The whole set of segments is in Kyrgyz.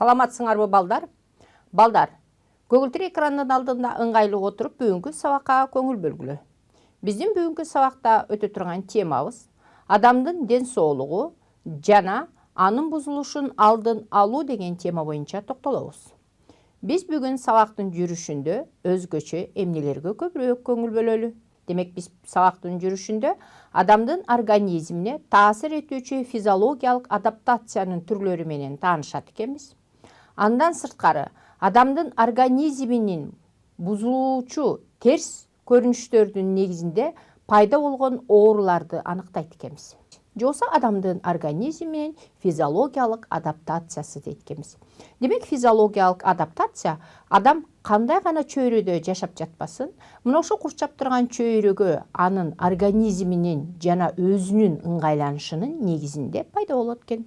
Саламатсыңарбы балдар? Балдар, көгілдір экранның алдында ыңғайлы отырып бүгінгі сабаққа көңіл бөлгілі. Біздің бүгінгі сабақта өте тұрған темабыз адамдың денсаулығы жана анын бұзылышын алдын алу деген тема бойынша тоқталабыз. Біз бүгін сабақтың жүрішінде өзгөчө эмнелерге көбірөөк көңіл бөлөлү. Демек біз сабақтың жүрішінде адамдың организміне таасир етүүчү физиологиялык адаптациянын түрлөрү менен таанышат экенбиз. Андан сырткары адамдын организминин бузулуучу терс көрүнүштөрдүн негизинде пайда болгон ооруларды аныктайт экенбиз. Жоса адамдын организминин физиологиялык адаптациясы дейт экенбиз. Демек физиологиялык адаптация адам кандай гана чөйрөдө жашап жатпасын, мына ошо курчап турган чөйрөгө анын организминин жана өзүнүн ыңгайланышынын негизинде пайда болот экен.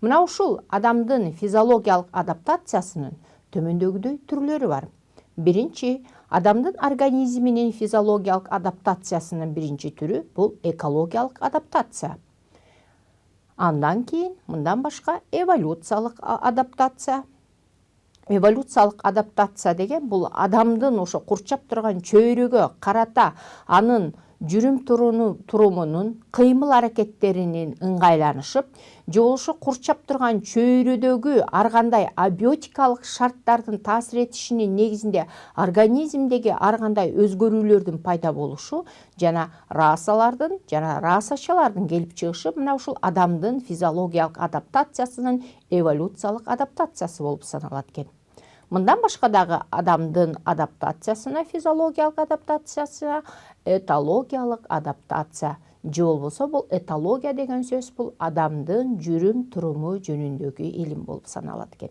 Мына ушул адамдын физиологиялык адаптациясынын төмөндөгүдөй түрлөрү бар. Биринчи, адамдын организминин физиологиялык адаптациясынын биринчи түрү бул экологиялык адаптация. Андан кийин мындан башка эволюциялык адаптация. Эволюциялык адаптация деген бул адамдын ошо курчап турган чөйрөгө карата анын жүрүм турумунун, кыймыл аракеттеринин ыңгайланышып, же болбосо курчап турган чөйрөдөгү ар кандай абиотикалык шарттардын таасир этишинин негизинде организмдеги ар кандай өзгөрүүлөрдүн пайда болушу жана расалардын жана расачалардын келип чыгышы мына ушул адамдын физиологиялык адаптациясынын эволюциялык адаптациясы болуп саналат экен. Мындан башка дагы адамдын адаптациясына физиологиялык адаптациясына этологиялык адаптация. Же болбосо бул этология деген сөз бул адамдын жүрүм туруму жөнүндөгү илим болуп саналат экен.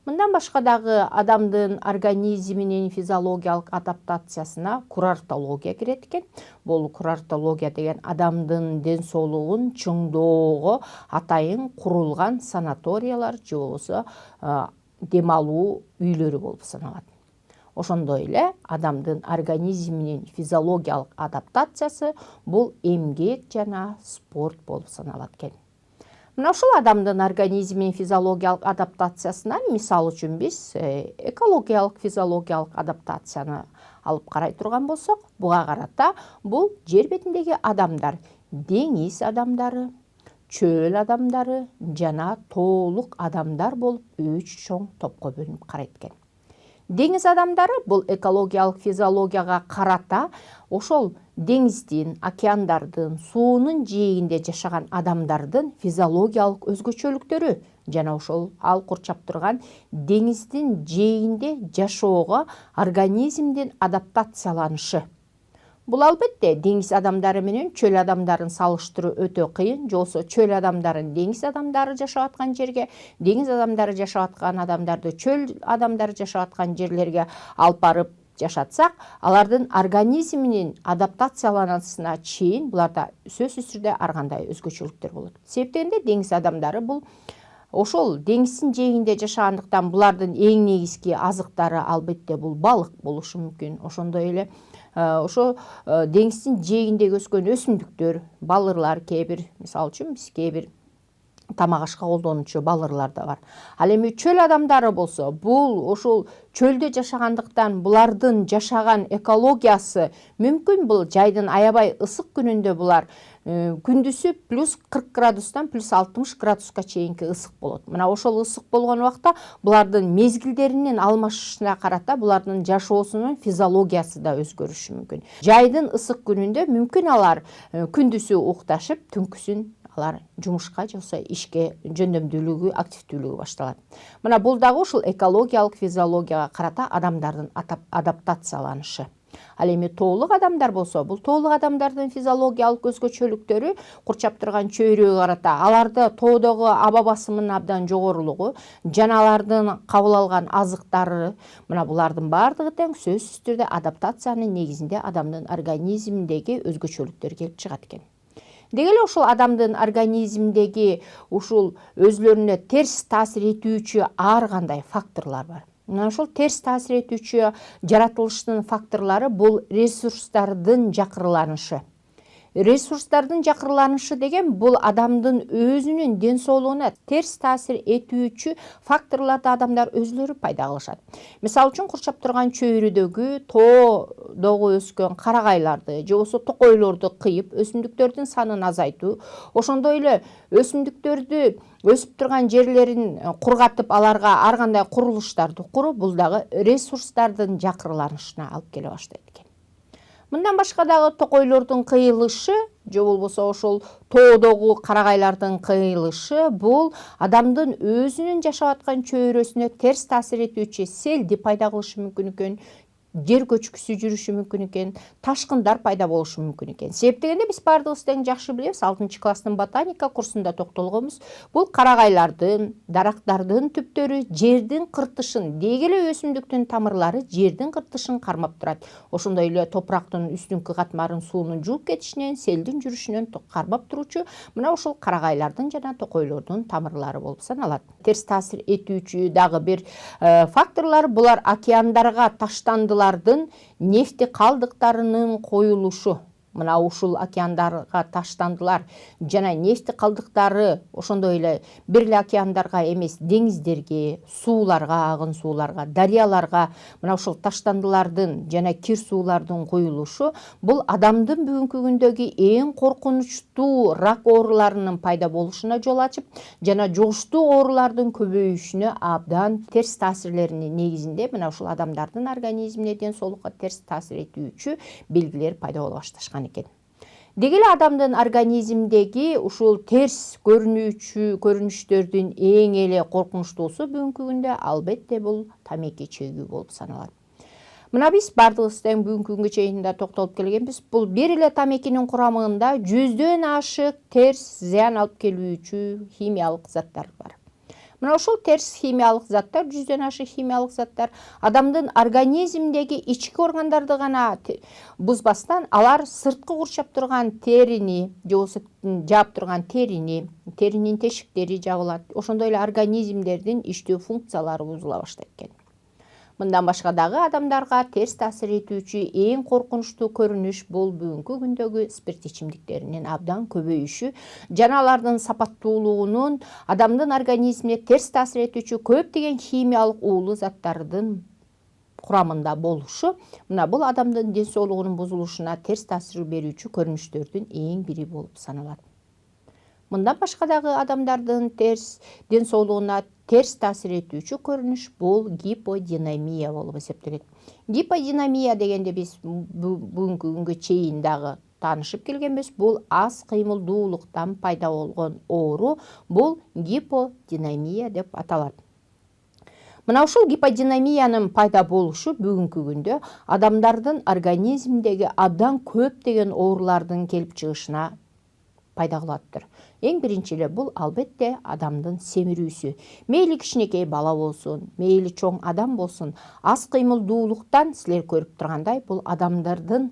Мындан башка дагы адамдын организминин физиологиялык адаптациясына курортология кирет экен. Бул курортология деген адамдын денсаулыгын чыңдоого атайын курулган санаториялар же болбосо дем алуу үйлөрү болуп саналат. Ошондой эле адамдын организминин физиологиялык адаптациясы бул эмгек жана спорт болуп саналат экен. Мына ушул адамдын организминин физиологиялык адаптациясынан мисал үчүн биз экологиялык физиологиялык адаптацияны алып карай турган болсок, буга карата бул жер бетиндеги адамдар, деңиз адамдары, чөл адамдары жана тоолук адамдар болуп 3 чоң топко бөлүнүп карайт экен. Деңиз адамдары бул экологиялык физиологияга карата ошол деңиздин, океандардын, суунун жээгинде жашаган адамдардын физиологиялык өзгөчөлүктөрү жана ошол ал курчап турган деңиздин жээгинде жашоого организмдин адаптацияланышы. Бул албетте деңиз адамдары менен чөл адамдарын салыштыруу өтө кыйын. Жолсо чөл адамдарын деңиз адамдары жашап аткан жерге, деңиз адамдары жашап аткан адамдарды чөл адамдары жашап аткан жерлерге алып барып жашатсак, алардын организминин адаптацияланасына чейин буларда сөзсүз түрдө ар кандай өзгөчөлүктөр болот. Себептен деңиз адамдары бул ошол деңиздин жээгинде жашагандыктан булардын эң негизги азыктары албетте бул балык болушу мүмкүн. Ошондой эле ошо деңиздин жээгиндеги өскөн өсүмдүктөр, балырлар кээ бир, мисалы үчүн биз кээ бир тамак ашка колдонуучу балырлар да бар. Ал эми чөл адамдары болсо, бул ошол чөлдө жашагандыктан булардын жашаган экологиясы мүмкүн бул жайдын аябай ысык күнүндө булар күндүсү плюс 40 градустан плюс 60 градуска чейинки ысык болот. Мына ошол ысык болгон убакта булардын мезгилдеринин алмашышына карата булардын жашоосунун физиологиясы да өзгөрүшү мүмкүн. Жайдын ысык күнүндө мүмкүн алар күндүсү укташып, түнкүсүн алар жумушка же болбосо ишке жөндөмдүүлүгү, активдүүлүгү башталат. Мына бул дагы ушул экологиялык физиологияга карата адамдардын адаптацияланышы. Ал эми тоолук адамдар болсо, бул тоолук адамдардын физиологиялык өзгөчөлүктөрү курчап турган чөйрөгө карата аларда тоодогу аба басымынын абдан жогорулугу жана алардын кабыл алган азыктары, мына булардын баардыгы тең сөзсүз түрдө адаптациянын негизинде адамдын организминдеги өзгөчөлүктөр келип чыгат экен. Деги эле ушул адамдын организминдеги ушул өзүлөрүнө терс таасир этүүчү ар кандай факторлор бар. Мына ушул терс таасир этүүчү жаратылыштын факторлору бул ресурстардын жакырланышы. Ресурстардын жакырланышы деген бул адамдын өзүнүн ден соолугуна терс таасир этүүчү факторлорду адамдар өзлөрү пайда кылышат. Мисалы үчүн курчап турган чөйрөдөгү тоодогу өскөн карагайларды же болбосо токойлорду кыйып өсүмдүктөрдүн санын азайтуу, ошондой эле өсүмдүктөрдү өсүп турган жерлерин кургатып аларга ар кандай курулуштарды куруу бул дагы ресурстардын жакырланышына алып келе баштайт экен. Мындан башка дагы токойлордун кыйылышы же болбосо ошол тоодогу карагайлардын кыйылышы бул адамдын өзүнүн жашап аткан чөйрөсүнө терс таасир этүүчү селди пайда кылышы мүмкүн экен, жер көчкүсү жүрүшү мүмкүн экен, ташкындар пайда болушу мүмкүн экен. Себеп дегенде биз баардыгыбыз тең жакшы билебиз, 6-класстын ботаника курсунда токтолгонбуз. Бул карагайлардын, дарактардын түптөрү жердин кыртышын, деги эле өсүмдүктүн тамырлары жердин кыртышын кармап турат. Ошондой эле топурактын үстүнкү катмарын суунун жууп кетишинен, селдин жүрүшүнөн кармап туруучу мына ошол карагайлардын жана токойлордун тамырлары болуп саналат. Терс таасир этүүчү дагы бир факторлор булар океандарга таштандылар нефти калдыктарынын коюлушу. Мына ушул океандарга таштандылар жана нефти калдыктары ошондой эле бир эле океандарга эмес, деңиздерге, сууларга, агын сууларга, дарыяларга мына ушул таштандылардын жана кир суулардын коюлушу бул адамдын бүгүнкү күндөгү эң коркунучтуу рак ооруларынын пайда болушуна жол ачып, жана жугуштуу оорулардын көбөйүшүнө абдан терс таасирлеринин негизинде мына ушул адамдардын организмине, ден соолукка терс таасир этүүчү белгилер пайда боло башташкан экен. Деги эле адамдын организмдеги ушул терс көрүнүштөрдүн эң эле коркунучтуусу бүгүнкү күндө албетте бул тамеки чегүү болуп саналат. Мына биз баардыгыбыз тең бүгүнкү күнгө чейин да токтолуп келгенбиз. Бул бир эле тамекинин курамында 100дөн ашык терс зыян алып келүүчү химиялык заттар бар. Мына ошол терс химиялык заттар, 100дөн ашык химиялык заттар адамдын организмдеги ички органдарды гана бузбастан, алар сырткы курчап турган терини же болбосо жаап турган теринин тешиктери жабылат. Ошондой эле организмдердин иштөө функциялары бузула баштайт экен. Мындан башка дагы адамдарга терс таасир этүүчү эң коркунучтуу көрүнүш бул бүгүнкү күндөгү спирт ичимдиктеринин абдан көбөйүшү жана алардын сапаттуулугунун адамдын организмине терс таасир этүүчү көптөгөн химиялык уулуу заттардын курамында болушу. Мына бул адамдын ден соолугунун бузулушуна терс таасир берүүчү көрүнүштөрдүн эң бири болуп саналат. Мындан башка дагы адамдардын ден соолугуна терс таасир этүүчү көрүнүш бул гиподинамия болуп эсептелет. Гиподинамия дегенде биз бүгүнкү күнгө чейин дагы таанышып келгенбиз. Бул аз кыймылдуулуктан пайда болгон оору, бул гиподинамия деп аталат. Мына ушул гиподинамиянын пайда болушу бүгүнкү күндө адамдардын организмдеги абдан көптөгөн оорулардын келип чыгышына пайда кылаттыр. Эң биринчи эле бул албетте адамдын семирүүсү. Мейли кичинекей бала болсун, мейли чоң адам болсун, аз кыймылдуулуктан силер көрүп тургандай бул адамдардын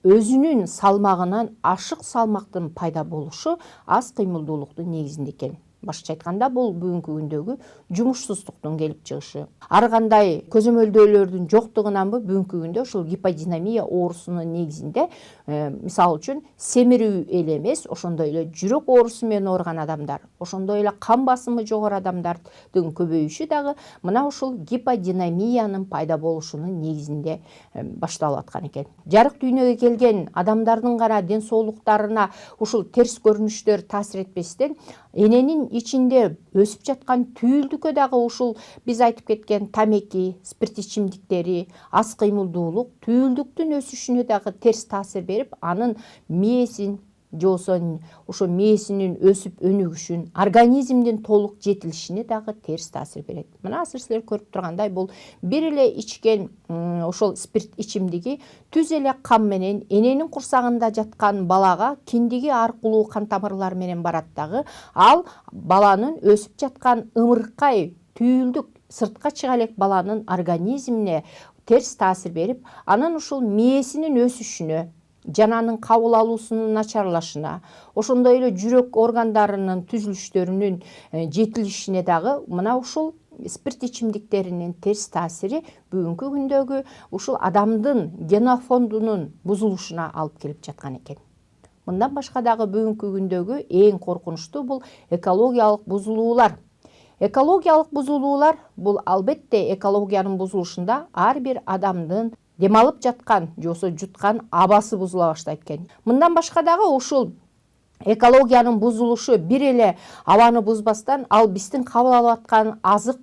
өзүнүн салмагынан ашык салмактын пайда болушу аз кыймылдуулуктун негизинде экен. Башкача айтканда бул бүгүнкү күндөгү жумушсуздуктун келип чыгышы. Ар кандай көзөмөлдөөлөрдүн жоктугунанбы бүгүнкү күндө ушул гиподинамия оорусунун негизинде мисалы үчүн семирүү эле эмес, ошондой эле жүрөк оорусу менен ооруган адамдар, ошондой эле кан басымы жогору адамдардын көбөйүшү дагы мына ушул гиподинамиянын пайда болушунун негизинде башталып аткан экен. Жарык дүйнөгө келген адамдардын гана ден соолуктарына ушул терс көрүнүштөр таасир этпестен, эненин ичинде өсүп жаткан түйүлдүккө дагы ушул биз айтып кеткен тамеки, спирт ичимдиктери, аз кыймылдуулук түйүлдүктүн өсүшүнө дагы терс таасир берип, анын мээсин же болбосо ошо мээсинин өсүп өнүгүшүн, организмдин толук жетилишине дагы терс таасир берет. Мына азыр силер көрүп тургандай бул бир эле ичкен ошол спирт ичимдиги түз эле кан менен эненин курсагында жаткан балага киндиги аркылуу кан тамырлары менен барат дагы, ал баланын өсүп жаткан ымыркай түйүлдүк сыртка чыга элек баланын организмине терс таасир берип, анын ушул мээсинин өсүшүнө, жананын кабыл алуусунун начарлашына, ошондой эле жүрөк органдарынын түзүлүштөрүнүн жетилишине дагы мына ушул спирт ичимдиктеринин терс таасири бүгүнкү күндөгү ушул адамдын генофондунун бузулушуна алып келип жаткан экен. Мындан башка дагы бүгүнкү күндөгү эң коркунучтуу бул экологиялык бузулуулар. Экологиялык бузулуулар бул албетте экологиянын бузулушунда ар бир адамдын дем алып жаткан же болбосо жуткан абасы бузула баштайт экен. Мындан башка дагы ушул экологиянын бузулушу бир эле абаны бузбастан ал биздин кабыл алып аткан азык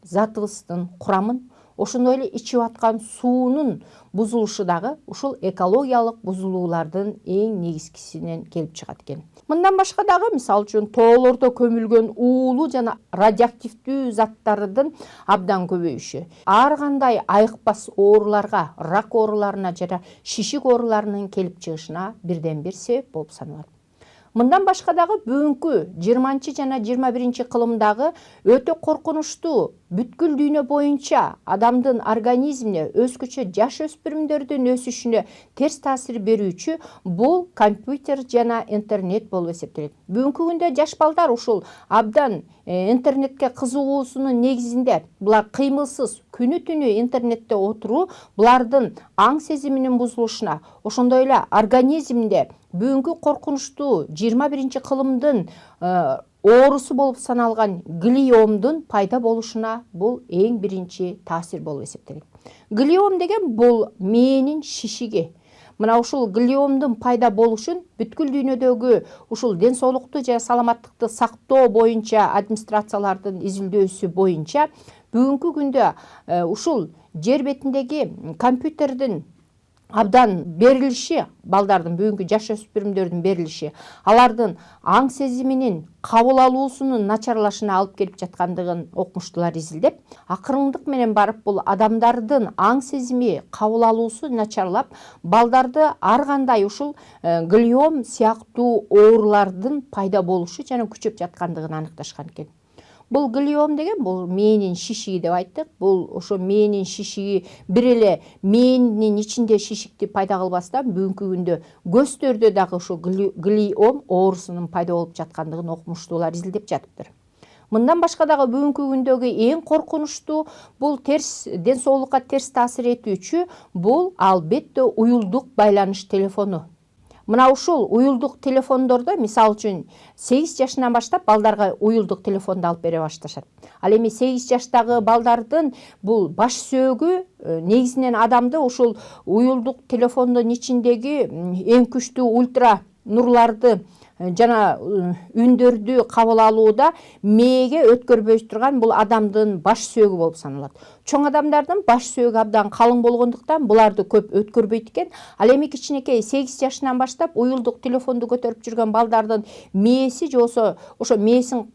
затыбыздын курамын, ошондой эле ичип аткан суунун бузулушу дагы ушул экологиялык бузулуулардын эң негизгисинен келип чыгат экен. Мындан башка дагы мисалы үчүн тоолордо көмүлгөн уулуу жана радиоактивдүү заттардын абдан көбөйүшү ар кандай айыкпас ооруларга, рак ооруларына жана шишик ооруларынын келип чыгышына бирден бир себеп болуп саналат. Мындан башка дагы бүгүнкү 20 жана 21 кылымдагы өтө коркунучтуу бүткүл дүйнө боюнча адамдын организмине, өзгөчө жаш өспүрүмдөрдүн өсүшүнө терс таасир берүүчү бул компьютер жана интернет болуп эсептелет. Бүгүнкү күндө жаш балдар ушул абдан интернетке кызыгуусунун негизинде булар кыймылсыз күнү түнү интернетте отуруу булардын аң сезиминин бузулушуна, ошондой эле организминде бүгүнкү коркунучтуу 21 кылымдын оорусу болуп саналган глиомдун пайда болушуна бул эң биринчи таасир болуп эсептелет. Глиом деген бул мээнин шишиги. Мына ушул глиомдун пайда болушун бүткүл дүйнөдөгү ушул ден соолукту жана саламаттыкты сактоо боюнча администрациялардын изилдөөсү боюнча бүгүнкү күндө ушул жер бетиндеги компьютердин абдан берилиши, балдардын бүгүнкү жаш өспүрүмдөрдүн берилиши, алардын аң сезиминин кабыл алуусунун начарлашына алып келип жаткандыгын окумуштуулар изилдеп, акырындык менен барып бул адамдардын аң сезими кабыл алуусу начарлап, балдарды ар кандай ушул глиом сыяктуу оорулардын пайда болушу жана күчөп жаткандыгын аныкташкан экен. Бул глиом деген бул мээнин шишиги деп айттык. Бул ошо мээнин шишиги бир эле мээнин ичинде шишикти пайда кылбастан бүгүнкү күндө көздөрдө дагы ошо глиом оорусунун пайда болуп жаткандыгын окумуштуулар изилдеп жатыптыр. Мындан башка дагы бүгүнкү күндөгү эң коркунучтуу бул терс ден соолукка терс таасир этүүчү бул албетте уюлдук байланыш телефону. Мына ушул уюлдук телефондордо мисалы үчүн 8 жашынан баштап балдарга уюлдук телефонду алып бере башташат. Ал эми 8 жаштагы балдардын бул баш сөөгү негизинен адамды ушул уюлдук телефондун ичиндеги эң күчтүү ультра нурларды жана үндөрдү кабыл алууда мээге өткөрбөй турган бул адамдын баш сөөгү болуп саналат. Чоң адамдардын баш сөөгү абдан калың болгондуктан буларды көп өткөрбөйт экен. Ал эми кичинекей 8 жашынан баштап уюлдук телефонду көтөрүп жүргөн балдардын мээси же болсо ошо мээсин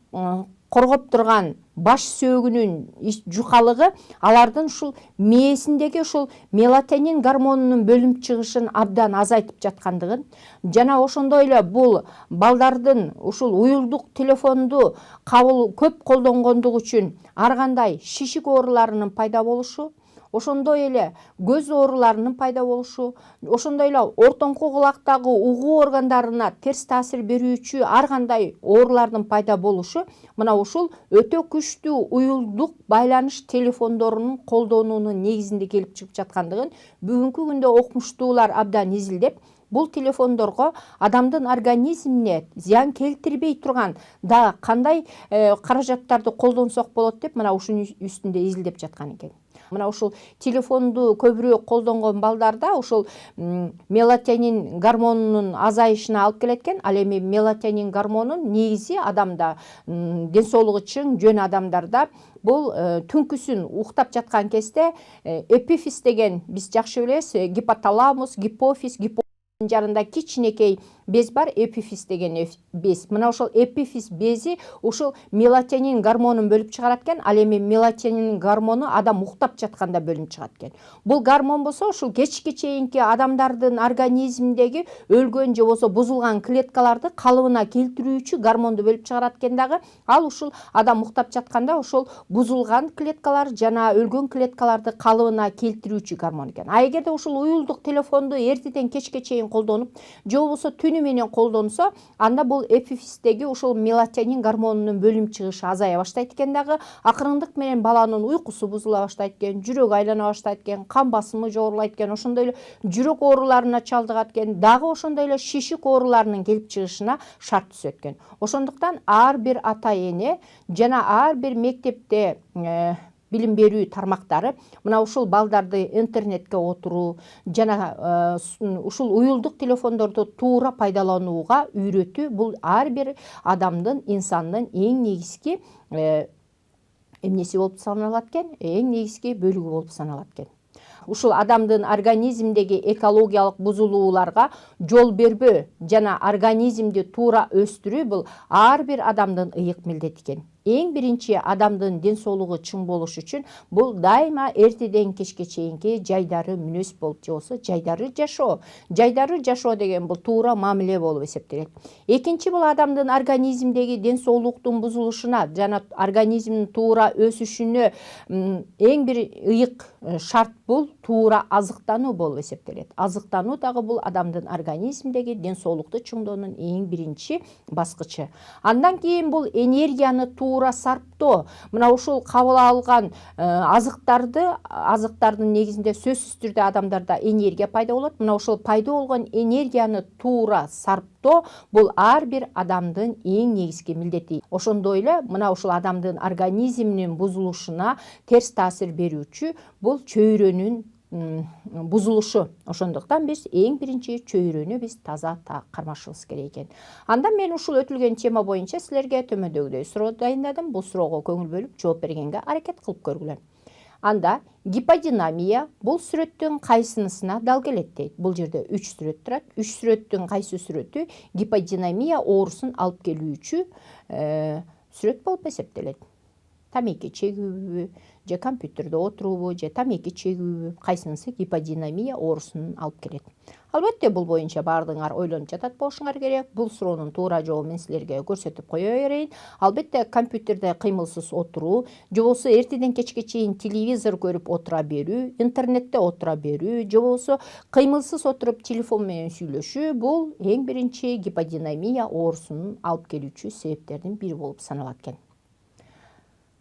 коргоп турган баш сөөгүнүн жукалыгы алардын ушул мээсиндеги ушул мелатонин гормонунун бөлүнүп чыгышын абдан азайтып жаткандыгын жана ошондой эле бул балдардын ушул уюлдук телефонду көп колдонгондугу үчүн ар кандай шишик ооруларынын пайда болушу, ошондой эле көз ооруларынын пайда болушу, ошондой эле ортоңку кулактагы угуу органдарына терс таасир берүүчү ар кандай оорулардын пайда болушу мына ушул өтө күчтүү уюлдук байланыш телефондорунун колдонуунун негизинде келип чыгып жаткандыгын бүгүнкү күндө окумуштуулар абдан изилдеп, бул телефондорго адамдын организмине зыян келтирбей турган да кандай каражаттарды колдонсок болот деп мына ушунун үстүндө изилдеп жаткан экен. Мына ушул телефонду көбүрөөк колдонгон балдарда ушул мелатонин гормонунун азайышына алып келет экен. Ал эми мелатонин гормонун негизи адамда ден соолугу чың жөн адамдарда бул түнкүсүн уктап жаткан кезде эпифиз деген биз жакшы билебиз, гипоталамус, гипофиз, жарында кичинекей без бар, эпифиз деген без. Мына ошол эпифиз бези ушул мелатонин гормонун бөлүп чыгарат экен. Ал эми мелатонин гормону адам уктап жатканда бөлүнүп чыгат экен. Бул гормон болсо ушул кечке чейинки адамдардын организминдеги өлгөн же болсо бузулган клеткаларды калыбына келтирүүчү гормонду бөлүп чыгарат экен дагы. Ал ушул адам уктап жатканда ошол бузулган клеткалар жана өлгөн клеткаларды калыбына келтирүүчү гормон экен. А эгерде ушул уюлдук телефонду эртеден кечке чейин колдонуп, же болбосо түнү күнү менен колдонсо, анда бул эпифиздеги ушул мелатонин гормонунун бөлүнүп чыгышы азая баштайт экен дагы, акырындык менен баланын уйкусу бузула баштайт экен, жүрөгү айлана баштайт экен, кан басымы жогорулайт экен, ошондой эле жүрөк ооруларына чалдыгат экен, дагы ошондой эле шишик ооруларынын келип чыгышына шарт түзөт экен. Ошондуктан ар бир ата эне жана ар бир мектепте билим берүү тармактары мына ушул балдарды интернетке отуруу жана ушул уюлдук телефондорду туура пайдаланууга үйрөтүү бул ар бир адамдын, инсандын эң негизги эмнеси болуп саналат экен, эң негизги бөлүгү болуп саналат экен. Ушул адамдын организмдеги экологиялык бузулууларга жол бербөө жана организмди туура өстүрүү бул ар бир адамдын ыйык милдети экен. Эң биринчи адамдын ден соолугу чың болуш үчүн бул дайыма эртеден кечке чейинки жайдары мүнөз болуп же болбосо жайдары жашоо. Жайдары жашоо деген бул туура мамиле болуп эсептелет. Экинчи бул адамдын организмдеги ден соолуктун бузулушуна жана организмдин туура өсүшүнө эң бир ыйык шарт бул туура азыктануу болуп эсептелет. Азыктануу дагы бул адамдын организмдеги ден соолукту чыңдоонун эң биринчи баскычы. Андан кийин бул энергияны туура сарптоо. Мына ушул кабыл алган азыктардын негизинде сөзсүз түрдө адамдарда энергия пайда болот. Мына ушул пайда болгон энергияны туура сарптоо бул ар бир адамдын эң негизги милдети. Ошондой эле мына ушул адамдын организминин бузулушуна терс таасир берүүчү бул чөйрөнүн бузулушу. Ошондуктан биз эң биринчи чөйрөнү биз таза кармашыбыз керек экен. Анда мен ушул өтүлгөн тема боюнча силерге төмөндөгүдөй суроо дайындадым. Бул суроого көңүл бөлүп жооп бергенге аракет кылып көргүлө. Анда гиподинамия бул сүрөттүн кайсынысына дал келет дейт. Бул жерде 3 сүрөт турат. 3 сүрөттүн кайсы сүрөтү гиподинамия оорусун алып келүүчү сүрөт болуп эсептелет. Тамеки чегүүбү, же компьютерде отуруубу, же тамеки чегүүбү, кайсынысы гиподинамия оорусун алып келет. Албетте бул боюнча баардыгыңар ойлонуп жатат болушуңар керек. Бул суроонун туура жообун мен силерге көрсөтүп кое берейин. Албетте компьютерде кыймылсыз отуруу, же болбосо эртеден кечке чейин телевизор көрүп отура берүү, интернетте отура берүү, же болбосо кыймылсыз отуруп телефон менен сүйлөшүү бул эң биринчи гиподинамия оорусунун алып келүүчү себептердин бири болуп саналат экен.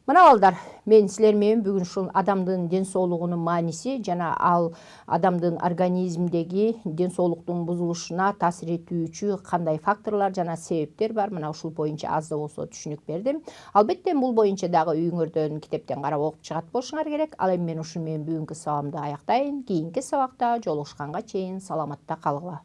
Мына балдар, мен силер менен бүгүн ушул адамдын ден соолугунун мааниси жана ал адамдын организмдеги ден соолуктун бузулушуна таасир этүүчү кандай факторлор жана себептер бар, мына ушул боюнча аз да болсо түшүнүк бердим. Албетте бул боюнча дагы үйүңөрдөн китептен карап окуп чыгат болушуңар керек. Ал эми мен ушуну менен бүгүнкү сабагымды аяктайын. Кийинки сабакта жолугушканга чейин саламатта калгыла.